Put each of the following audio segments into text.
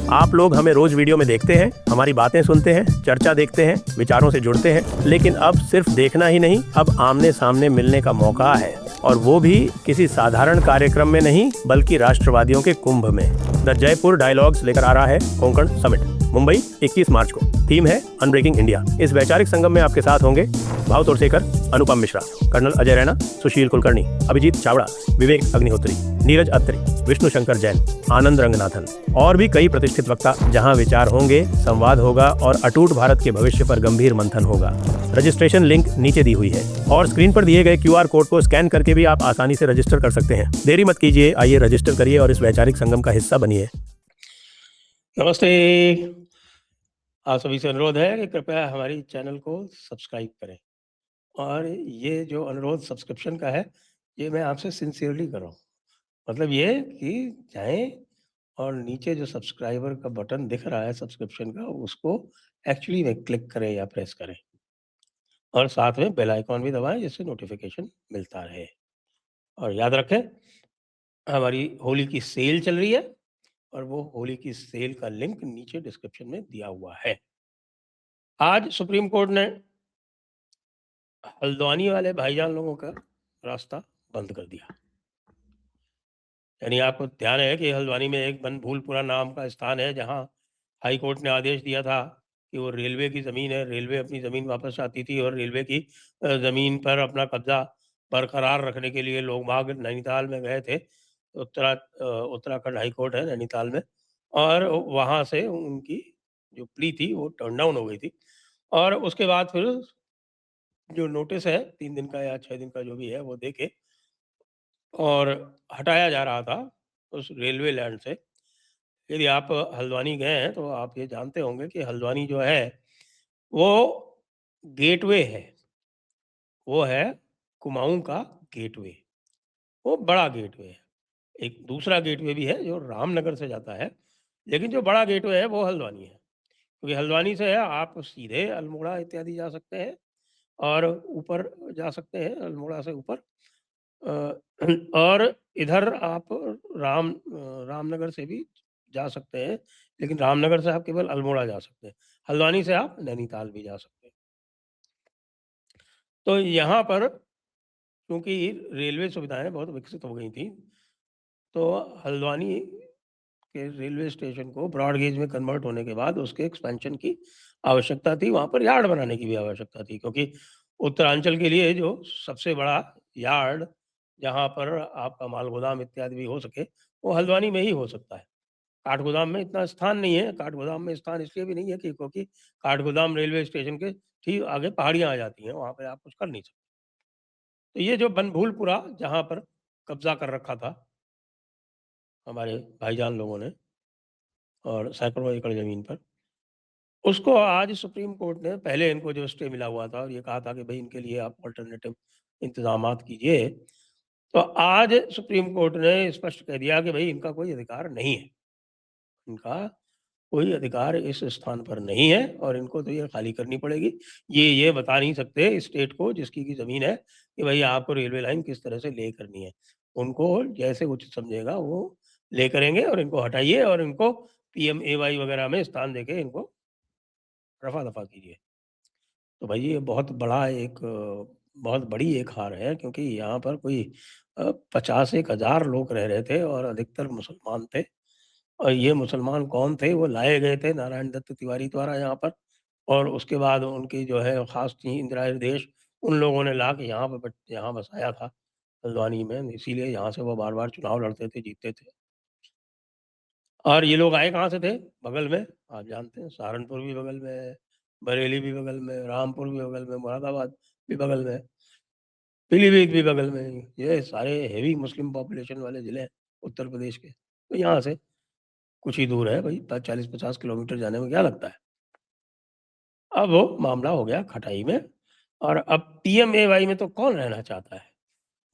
आप लोग हमें रोज वीडियो में देखते हैं, हमारी बातें सुनते हैं, चर्चा देखते हैं, विचारों से जुड़ते हैं, लेकिन अब सिर्फ देखना ही नहीं, अब आमने सामने मिलने का मौका है, और वो भी किसी साधारण कार्यक्रम में नहीं बल्कि राष्ट्रवादियों के कुंभ में। द जयपुर डायलॉग्स लेकर आ रहा है कोंकण समिट, मुंबई 21 मार्च को। थीम है अनब्रेकिंग इंडिया। इस वैचारिक संगम में आपके साथ होंगे भाव तोरसेकर, अनुपम मिश्रा, कर्नल अजय रैना, सुशील कुलकर्णी, अभिजीत चावड़ा, विवेक अग्निहोत्री, नीरज अत्री, विष्णु शंकर जैन, आनंद रंगनाथन और भी कई प्रतिष्ठित वक्ता। जहां विचार होंगे, संवाद होगा और अटूट भारत के भविष्य पर गंभीर मंथन होगा। रजिस्ट्रेशन लिंक नीचे दी हुई है और स्क्रीन पर दिए गए QR कोड को स्कैन करके भी आप आसानी से रजिस्टर कर सकते हैं। देरी मत कीजिए, आइए रजिस्टर करिए और इस वैचारिक संगम का हिस्सा बनिए। नमस्ते। आप सभी से अनुरोध है कि कृपया हमारी चैनल को सब्सक्राइब करें, और ये जो अनुरोध सब्सक्रिप्शन का है, ये मैं आपसे सिंसियरली कर रहा हूँ। मतलब ये कि जाएं और नीचे जो सब्सक्राइबर का बटन दिख रहा है सब्सक्रिप्शन का, उसको एक्चुअली में क्लिक करें या प्रेस करें, और साथ में बेल आइकॉन भी दबाएं जिससे नोटिफिकेशन मिलता रहे। और याद रखें, हमारी होली की सेल चल रही है, और वो होली की सेल का लिंक नीचे डिस्क्रिप्शन में दिया हुआ है। आज सुप्रीम कोर्ट ने हल्द्वानी वाले भाईजान लोगों का रास्ता बंद कर दिया। यानी आपको ध्यान है कि हल्द्वानी में एक बनभूलपुरा नाम का स्थान है, जहां हाई कोर्ट ने आदेश दिया था कि वो रेलवे की ज़मीन है, रेलवे अपनी ज़मीन वापस चाहती थी, और रेलवे की ज़मीन पर अपना कब्जा बरकरार रखने के लिए लोग बाग नैनीताल में गए थे। उत्तराखंड हाई कोर्ट है नैनीताल में, और वहाँ से उनकी जो प्ली थी वो टर्न डाउन हो गई थी। और उसके बाद फिर जो नोटिस है 3 दिन का या 6 दिन का जो भी है, वो देके और हटाया जा रहा था उस रेलवे लैंड से। यदि आप हल्द्वानी गए हैं तो आप ये जानते होंगे कि हल्द्वानी जो है वो गेटवे है, वो है कुमाऊं का गेटवे, वो बड़ा गेटवे है। एक दूसरा गेटवे भी है जो रामनगर से जाता है, लेकिन जो बड़ा गेटवे है वो हल्द्वानी है, क्योंकि हल्द्वानी से है आप सीधे अल्मोड़ा इत्यादि जा सकते हैं, और ऊपर जा सकते हैं अल्मोड़ा से ऊपर। अ, और इधर आप रामनगर से भी जा सकते हैं, लेकिन रामनगर से आप केवल अल्मोड़ा जा सकते हैं। हल्द्वानी से आप नैनीताल भी जा सकते हैं। तो यहाँ पर क्योंकि रेलवे सुविधाएं बहुत विकसित हो गई थी, तो हल्द्वानी के रेलवे स्टेशन को ब्रॉड गेज में कन्वर्ट होने के बाद उसके एक्सपेंशन की आवश्यकता थी। वहाँ पर यार्ड बनाने की भी आवश्यकता थी, क्योंकि उत्तरांचल के लिए जो सबसे बड़ा यार्ड, जहाँ पर आपका माल गोदाम इत्यादि भी हो सके, वो हल्द्वानी में ही हो सकता है। काठगोदाम में इतना स्थान नहीं है। काठगोदाम में स्थान इसलिए भी नहीं है कि क्योंकि काठगोदाम रेलवे स्टेशन के ठीक आगे पहाड़ियाँ आ जाती हैं, वहाँ पे आप कुछ कर नहीं सकते। तो ये जो बनभूलपुरा जहाँ पर कब्जा कर रखा था हमारे भाईजान लोगों ने, और सैकड़ों एकड़ ज़मीन पर, उसको आज सुप्रीम कोर्ट ने, पहले इनको जो स्टे मिला हुआ था और ये कहा था कि भई इनके लिए आप अल्टरनेटिव इंतज़ामात कीजिए, तो आज सुप्रीम कोर्ट ने स्पष्ट कह दिया कि भई इनका कोई अधिकार नहीं है। इनका कोई अधिकार इस स्थान पर नहीं है, और इनको तो ये खाली करनी पड़ेगी। ये बता नहीं सकते स्टेट को, जिसकी की ज़मीन है, कि भई आपको रेलवे लाइन किस तरह से ले करनी है। उनको जैसे उचित समझेगा वो ले करेंगे, और इनको हटाइए और इनको PMAY वगैरह में स्थान देके इनको रफ़ा-दफ़ा कीजिए। तो भाई ये बहुत बड़ी एक हार है, क्योंकि यहाँ पर कोई 50-1 हज़ार लोग रह रहे थे, और अधिकतर मुसलमान थे। और ये मुसलमान कौन थे? वो लाए गए थे नारायण दत्त तिवारी द्वारा यहाँ पर, और उसके बाद उनकी जो है ख़ास थी इंदिरा हृदयेश, उन लोगों ने ला के यहाँ बसाया था हल्द्वानी में, इसीलिए यहाँ से वो बार-बार चुनाव लड़ते थे, जीतते थे। और ये लोग आए कहाँ से थे? बगल में, आप जानते हैं, सहारनपुर भी बगल में है, बरेली भी बगल में, रामपुर भी बगल में, मुरादाबाद भी बगल में, पीलीभीत भी बगल में। ये सारे हेवी मुस्लिम पॉपुलेशन वाले ज़िले हैं उत्तर प्रदेश के। तो यहाँ से कुछ ही दूर है भई, 40-50 किलोमीटर जाने में क्या लगता है। अब वो मामला हो गया खटाई में, और अब PMAY में तो कौन रहना चाहता है?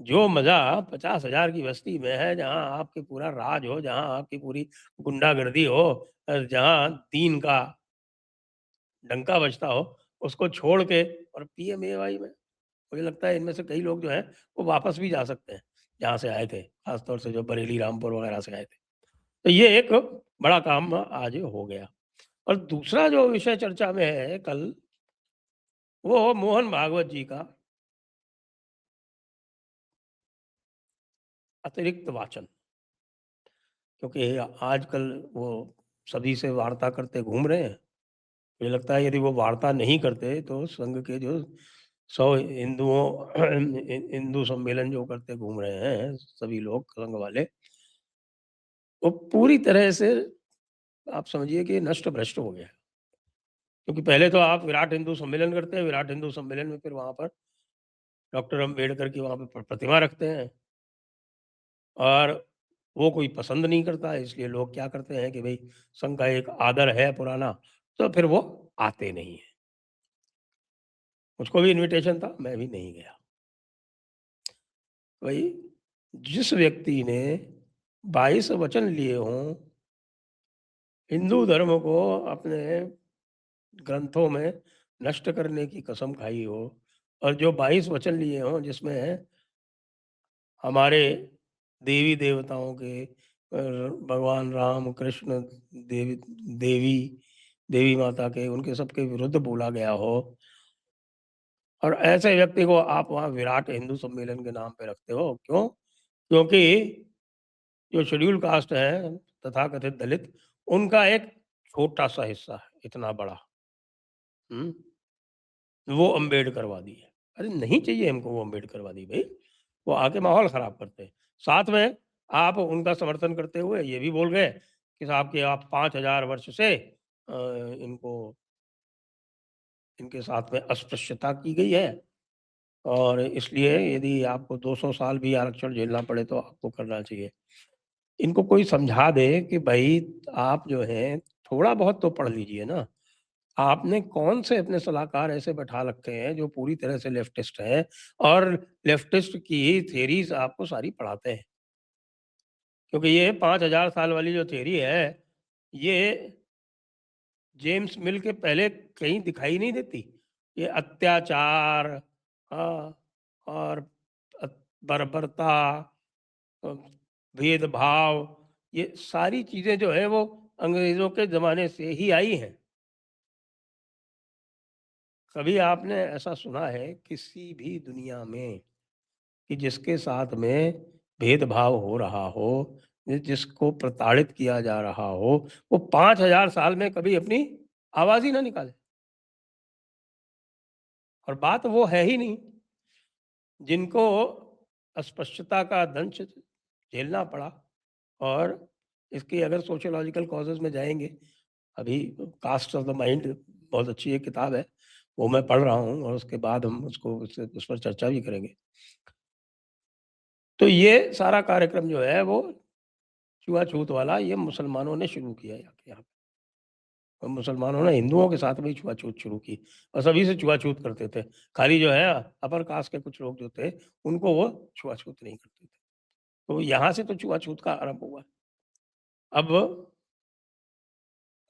जो मज़ा 50,000 की बस्ती में है, जहाँ आपके पूरा राज हो, जहाँ आपकी पूरी गुंडागर्दी हो, जहाँ दीन का डंका बजता हो, उसको छोड़ के और PMAY में, मुझे लगता है इनमें से कई लोग जो हैं, वो वापस भी जा सकते हैं, जहाँ से आए थे, ख़ास तौर से जो बरेली, रामपुर वगैरह से आए थे। तो ये एक बड़ा काम आज हो गया। और दूसरा जो विषय चर्चा में है कल, वो मोहन भागवत जी का अतिरिक्त वाचन। क्योंकि आजकल वो सभी से वार्ता करते घूम रहे हैं। मुझे लगता है यदि वो वार्ता नहीं करते तो संघ के जो 100 हिंदू सम्मेलन जो करते घूम रहे हैं सभी लोग संघ वाले, वो पूरी तरह से आप समझिए कि नष्ट भ्रष्ट हो गया। क्योंकि पहले तो आप विराट हिंदू सम्मेलन करते हैं, विराट हिंदू सम्मेलन में फिर वहाँ पर डॉक्टर अम्बेडकर की वहाँ पे प्रतिमा रखते हैं, और वो कोई पसंद नहीं करता, इसलिए लोग क्या करते हैं कि भाई संघ का एक आदर है पुराना, तो फिर वो आते नहीं है। मुझको भी इनविटेशन था, मैं भी नहीं गया। भाई जिस व्यक्ति ने 22 वचन लिए हों, हिंदू धर्म को अपने ग्रंथों में नष्ट करने की कसम खाई हो, और जो 22 वचन लिए हों जिसमें हमारे देवी देवताओं के भगवान राम, कृष्ण, देवी देवी देवी माता के, उनके सबके विरुद्ध बोला गया हो, और ऐसे व्यक्ति को आप वहाँ विराट हिंदू सम्मेलन के नाम पे रखते हो, क्यों? क्योंकि जो शेड्यूल कास्ट है, तथाकथित दलित, उनका एक छोटा-सा हिस्सा है, इतना बड़ा, हुँ, वो अम्बेडकरवादी है। अरे नहीं चाहिए हमको वो अम्बेडकरवादी भई, वो आके माहौल ख़राब करते हैं। साथ में आप उनका समर्थन करते हुए ये भी बोल गए कि साहब कि आप 5000 वर्ष से इनको इनके साथ में अस्पृश्यता की गई है, और इसलिए यदि आपको 200 साल भी आरक्षण झेलना पड़े तो आपको करना चाहिए। इनको कोई समझा दे कि भाई आप जो हैं थोड़ा बहुत तो पढ़ लीजिए ना। आपने कौन से अपने सलाहकार ऐसे बैठा रखे हैं जो पूरी तरह से लेफ्टिस्ट हैं, और लेफ्टिस्ट की थ्योरीज आपको सारी पढ़ाते हैं। क्योंकि ये 5000 साल वाली जो थ्योरी है, ये जेम्स मिल के पहले कहीं दिखाई नहीं देती। ये अत्याचार, हाँ, और बर्बरता, अ, भेदभाव, ये सारी चीज़ें जो है वो अंग्रेज़ों के ज़माने से ही आई हैं। कभी आपने ऐसा सुना है किसी भी दुनिया में कि जिसके साथ में भेदभाव हो रहा हो, जिसको प्रताड़ित किया जा रहा हो, वो 5000 साल में कभी अपनी आवाज़ ही ना निकाले? और बात वो है ही नहीं। जिनको अस्पृश्यता का दंश झेलना पड़ा, और इसकी अगर सोशियोलॉजिकल कॉजेज़ में जाएँगे, अभी कास्ट ऑफ द माइंड बहुत अच्छी एक किताब है, वो मैं पढ़ रहा हूँ, और उसके बाद हम उसको उस पर चर्चा भी करेंगे। तो ये सारा कार्यक्रम जो है वो छुआ-छूत वाला ये मुसलमानों ने शुरू किया यहाँ पे। और मुसलमानों ने हिंदुओं के साथ में ही छुआ-छूत शुरू की, और सभी से छुआ-छूत करते थे। खाली जो है अपर कास्ट के कुछ लोग जो थे, उनको वो छुआ-छूत नहीं करते थे। तो यहाँ से तो छुआ-छूत का आरंभ हुआ। अब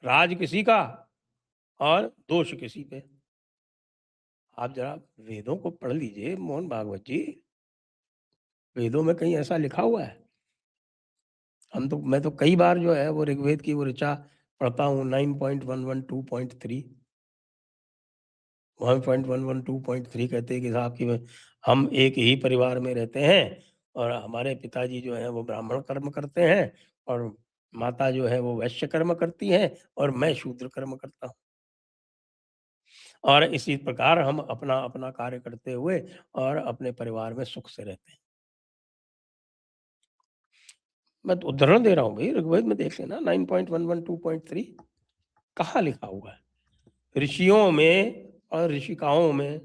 राज किसी का और दोष किसी पे। आप ज़रा वेदों को पढ़ लीजिए मोहन भागवत जी, वेदों में कहीं ऐसा लिखा हुआ है? मैं तो कई बार जो है वो ऋग्वेद की वो ऋचा पढ़ता हूँ, 9.112.3, 1.112.3 कहते हैं कि साहब कि हम एक ही परिवार में रहते हैं, और हमारे पिताजी जो हैं वो ब्राह्मण कर्म करते हैं, और माता जो है वो वैश्य कर्म करती हैं, और मैं शूद्र कर्म करता हूँ। और इसी प्रकार हम अपना-अपना कार्य करते हुए और अपने परिवार में सुख से रहते हैं। मैं तो उदाहरण दे रहा हूँ भई, ऋग्वेद में देख लेना 9.112.3 कहाँ लिखा हुआ है। ऋषियों में और ऋषिकाओं में,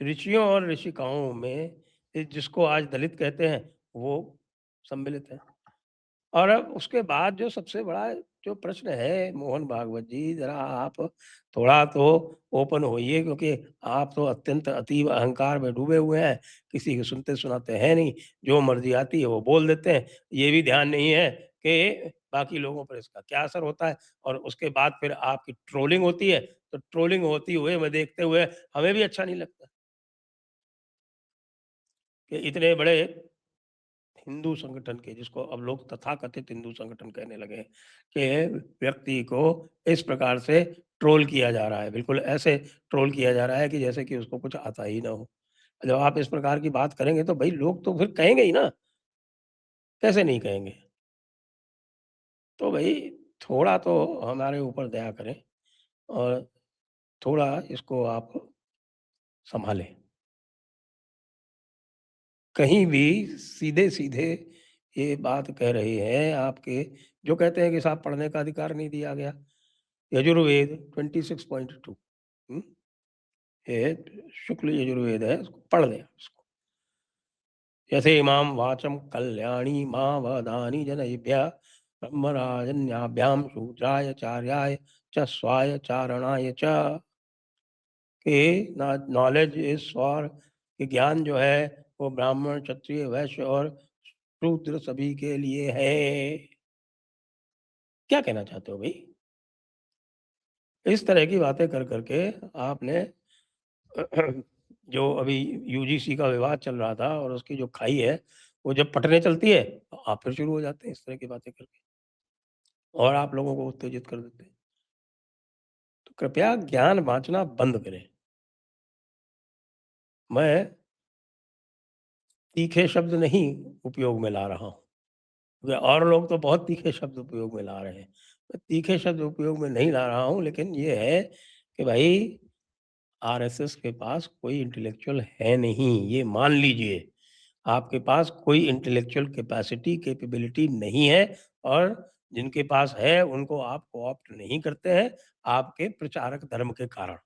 ऋषियों और ऋषिकाओं में जिसको आज दलित कहते हैं, वो सम्मिलित है। और अब उसके बाद जो सबसे बड़ा जो प्रश्न है मोहन भागवत जी, ज़रा आप थोड़ा तो ओपन होइए, क्योंकि आप तो अत्यंत अतीव अहंकार में डूबे हुए हैं, किसी को सुनते सुनाते हैं नहीं, जो मर्ज़ी आती है वो बोल देते हैं। ये भी ध्यान नहीं है कि बाकी लोगों पर इसका क्या असर होता है, और उसके बाद फिर आपकी ट्रोलिंग होती है, तो ट्रोलिंग होती हुए मैं देखते हुए हमें भी अच्छा नहीं लगता कि इतने बड़े हिंदू संगठन के, जिसको अब लोग तथाकथित हिंदू संगठन कहने लगे हैं, कि व्यक्ति को इस प्रकार से ट्रोल किया जा रहा है, बिल्कुल ऐसे ट्रोल किया जा रहा है कि जैसे कि उसको कुछ आता ही ना हो। जब आप इस प्रकार की बात करेंगे तो भई लोग तो फिर कहेंगे ही ना, कैसे नहीं कहेंगे? तो भई थोड़ा तो हमारे ऊपर दया करें और थोड़ा इसको आप सँभालें। कहीं भी सीधे-सीधे ये बात कह रहे हैं आपके, जो कहते हैं कि साहब पढ़ने का अधिकार नहीं दिया गया। यजुर्वेद 26.2, हुँ? ये शुक्ल यजुर्वेद है, उसको पढ़ लें उसको। यथेमां वाचं कल्याणी मा वदानि जनयेभ्यः ब्रह्मराजन्याभ्यां शूद्राय चार्याय च स्वाय चारणाय च। कि नॉलेज इज़ फॉर, कि ज्ञान जो है वो ब्राह्मण, क्षत्रिय, वैश्य और शूद्र सभी के लिए है। क्या कहना चाहते हो भई? इस तरह की बातें कर के आपने जो अभी यूजीसी का विवाद चल रहा था और उसकी जो खाई है, वो जब पटने चलती है, तो आप फिर शुरू हो जाते हैं इस तरह की बातें करके और आप लोगों को उत्तेजित कर देते हैं। तो कृपया ज्ञान बाँटना बंद करें। मैं तीखे शब्द नहीं उपयोग में ला रहा हूँ। और लोग तो बहुत तीखे शब्द उपयोग में ला रहे हैं। मैं तीखे शब्द उपयोग में नहीं ला रहा हूँ, लेकिन ये है कि भाई आरएसएस के पास कोई इंटेलेक्चुअल है नहीं, ये मान लीजिए। आपके पास कोई इंटेलेक्चुअल कैपेसिटी, कैपेबिलिटी नहीं है और जिनके पास है उनको आप को-ऑप्ट नहीं करते हैं, आपके प्रचारक धर्म के कारण।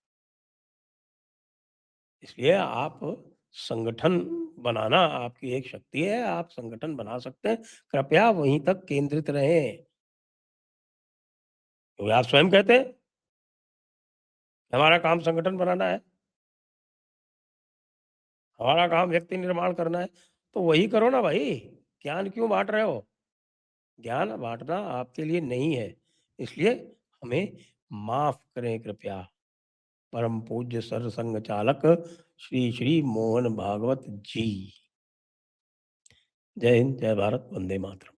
इसलिए आप संगठन बनाना आपकी एक शक्ति है, आप संगठन बना सकते हैं। कृपया वहीं तक केंद्रित रहें। क्योंकि आप स्वयं कहते हैं, हमारा काम संगठन बनाना है, हमारा काम व्यक्ति निर्माण करना है, तो वही करो ना भाई, ज्ञान क्यों बाँट रहे हो? ज्ञान बाँटना आपके लिए नहीं है, इसलिए हमें माफ़ करें कृपया। परम पूज्य सरसंघ चालक श्री श्री मोहन भागवत जी। जय हिंद, जय भारत, वंदे मातरम।